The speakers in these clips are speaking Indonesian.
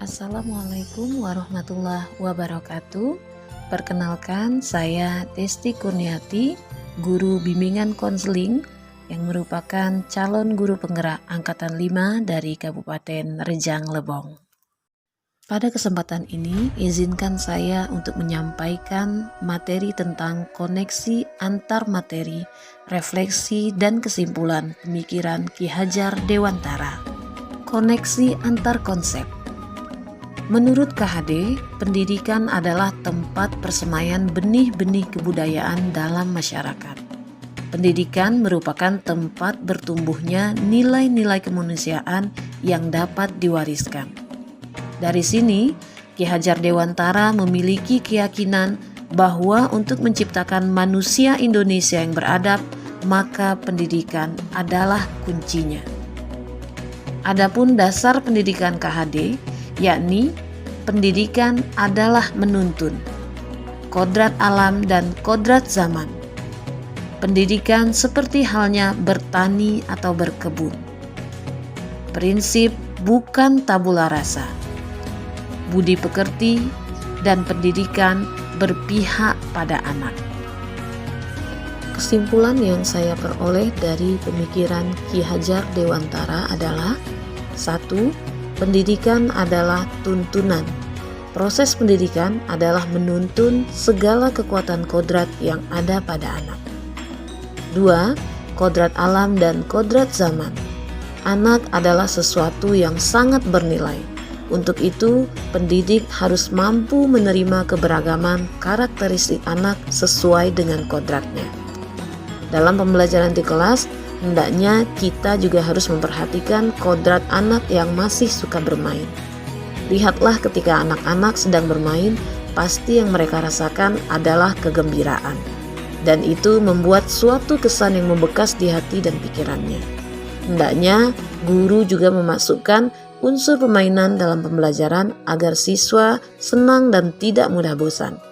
Assalamualaikum warahmatullahi wabarakatuh. Perkenalkan, saya Desti Kurniati, guru bimbingan konseling yang merupakan calon guru penggerak Angkatan 5 dari Kabupaten Rejang Lebong. Pada kesempatan ini, izinkan saya untuk menyampaikan materi tentang koneksi antar materi, refleksi, dan kesimpulan pemikiran Ki Hajar Dewantara. Koneksi antar konsep. Menurut KHD, pendidikan adalah tempat persemaian benih-benih kebudayaan dalam masyarakat. Pendidikan merupakan tempat bertumbuhnya nilai-nilai kemanusiaan yang dapat diwariskan. Dari sini, Ki Hajar Dewantara memiliki keyakinan bahwa untuk menciptakan manusia Indonesia yang beradab, maka pendidikan adalah kuncinya. Adapun dasar pendidikan KHD, yakni pendidikan adalah menuntun, kodrat alam dan kodrat zaman. Pendidikan seperti halnya bertani atau berkebun. Prinsip bukan tabula rasa. Budi pekerti dan pendidikan berpihak pada anak. Kesimpulan yang saya peroleh dari pemikiran Ki Hajar Dewantara adalah 1. Pendidikan adalah tuntunan. Proses pendidikan adalah menuntun segala kekuatan kodrat yang ada pada anak. 2. Kodrat alam dan kodrat zaman. Anak adalah sesuatu yang sangat bernilai. Untuk itu, pendidik harus mampu menerima keberagaman karakteristik anak sesuai dengan kodratnya. Dalam pembelajaran di kelas, hendaknya kita juga harus memperhatikan kodrat anak yang masih suka bermain. Lihatlah ketika anak-anak sedang bermain, pasti yang mereka rasakan adalah kegembiraan. Dan itu membuat suatu kesan yang membekas di hati dan pikirannya. Hendaknya guru juga memasukkan unsur permainan dalam pembelajaran agar siswa senang dan tidak mudah bosan.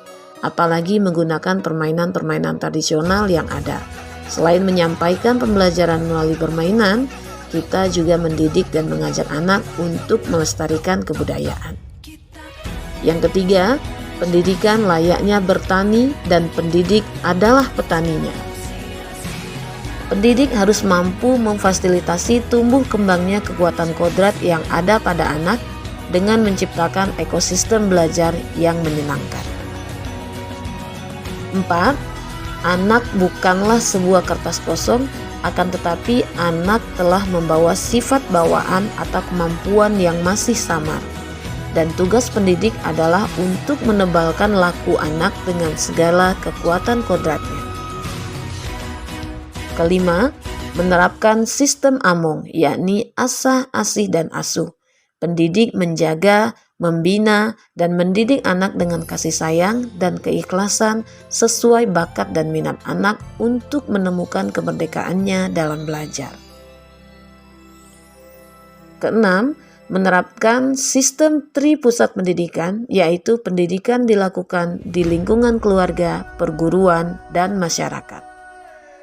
Apalagi menggunakan permainan-permainan tradisional yang ada. Selain menyampaikan pembelajaran melalui permainan, kita juga mendidik dan mengajak anak untuk melestarikan kebudayaan. Yang ketiga, pendidikan layaknya bertani dan pendidik adalah petaninya. Pendidik harus mampu memfasilitasi tumbuh kembangnya kekuatan kodrat yang ada pada anak dengan menciptakan ekosistem belajar yang menyenangkan. 4. Anak bukanlah sebuah kertas kosong, akan tetapi anak telah membawa sifat bawaan atau kemampuan yang masih samar. Dan tugas pendidik adalah untuk menebalkan laku anak dengan segala kekuatan kodratnya. Kelima, menerapkan sistem AMONG, yakni asah, asih, dan asuh. Pendidik menjaga, membina, dan mendidik anak dengan kasih sayang dan keikhlasan sesuai bakat dan minat anak untuk menemukan kemerdekaannya dalam belajar. Keenam, menerapkan sistem tripusat pendidikan, yaitu pendidikan dilakukan di lingkungan keluarga, perguruan, dan masyarakat.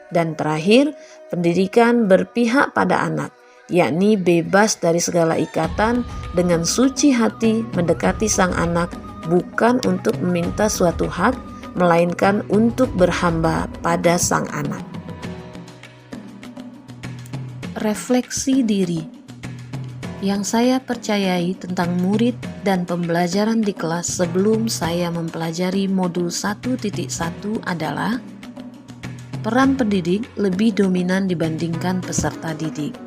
Dan terakhir, pendidikan berpihak pada anak, yakni bebas dari segala ikatan dengan suci hati mendekati sang anak, bukan untuk meminta suatu hak, melainkan untuk berhamba pada sang anak. Refleksi diri. Yang saya percayai tentang murid dan pembelajaran di kelas sebelum saya mempelajari modul 1.1 adalah peran pendidik lebih dominan dibandingkan peserta didik.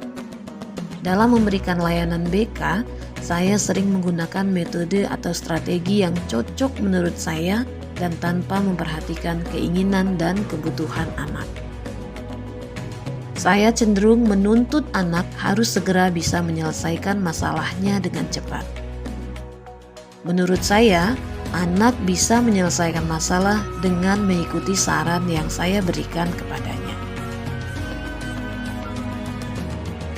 Dalam memberikan layanan BK, saya sering menggunakan metode atau strategi yang cocok menurut saya dan tanpa memperhatikan keinginan dan kebutuhan anak. Saya cenderung menuntut anak harus segera bisa menyelesaikan masalahnya dengan cepat. Menurut saya, anak bisa menyelesaikan masalah dengan mengikuti saran yang saya berikan kepadanya.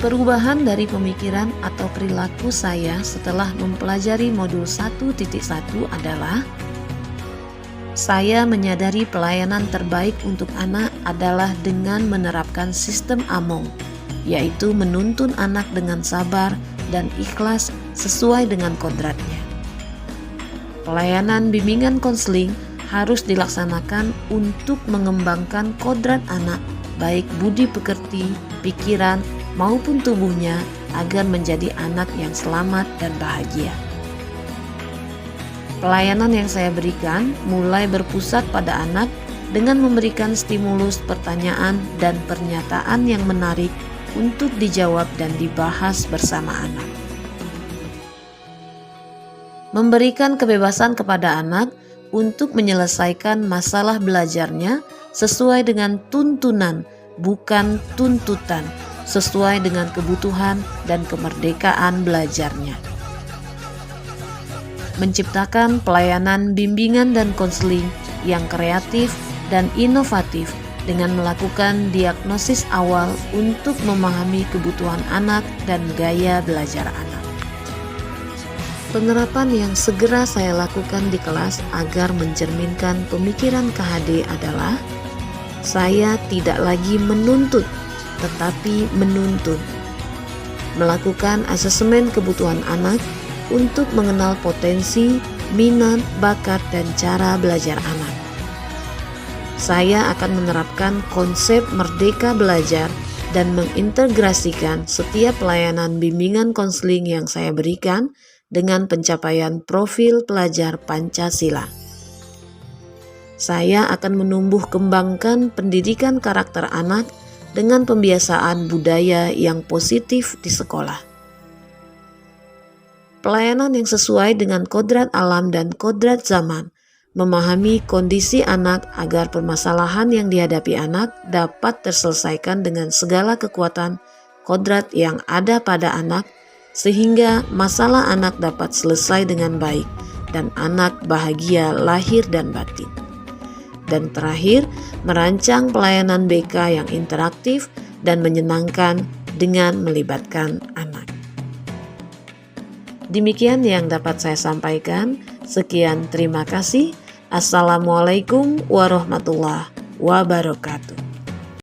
Perubahan dari pemikiran atau perilaku saya setelah mempelajari modul 1.1 adalah saya menyadari pelayanan terbaik untuk anak adalah dengan menerapkan sistem AMONG, yaitu menuntun anak dengan sabar dan ikhlas sesuai dengan kodratnya. Pelayanan bimbingan konseling harus dilaksanakan untuk mengembangkan kodrat anak, baik budi pekerti, pikiran, maupun tubuhnya agar menjadi anak yang selamat dan bahagia. Pelayanan yang saya berikan mulai berpusat pada anak dengan memberikan stimulus pertanyaan dan pernyataan yang menarik untuk dijawab dan dibahas bersama anak. Memberikan kebebasan kepada anak untuk menyelesaikan masalah belajarnya sesuai dengan tuntunan, bukan tuntutan, sesuai dengan kebutuhan dan kemerdekaan belajarnya. Menciptakan pelayanan bimbingan dan konseling yang kreatif dan inovatif dengan melakukan diagnosis awal untuk memahami kebutuhan anak dan gaya belajar anak. Penerapan yang segera saya lakukan di kelas agar mencerminkan pemikiran KHD adalah saya tidak lagi menuntut, tetapi menuntun. Melakukan asesmen kebutuhan anak untuk mengenal potensi, minat, bakat, dan cara belajar anak. Saya akan menerapkan konsep merdeka belajar dan mengintegrasikan setiap pelayanan bimbingan konseling yang saya berikan dengan pencapaian profil pelajar Pancasila. Saya akan menumbuh kembangkan pendidikan karakter anak dengan pembiasaan budaya yang positif di sekolah. Pelayanan yang sesuai dengan kodrat alam dan kodrat zaman, memahami kondisi anak agar permasalahan yang dihadapi anak dapat terselesaikan dengan segala kekuatan kodrat yang ada pada anak, sehingga masalah anak dapat selesai dengan baik dan anak bahagia lahir dan batin. Dan terakhir, merancang pelayanan BK yang interaktif dan menyenangkan dengan melibatkan anak. Demikian yang dapat saya sampaikan. Sekian, terima kasih. Assalamualaikum warahmatullahi wabarakatuh.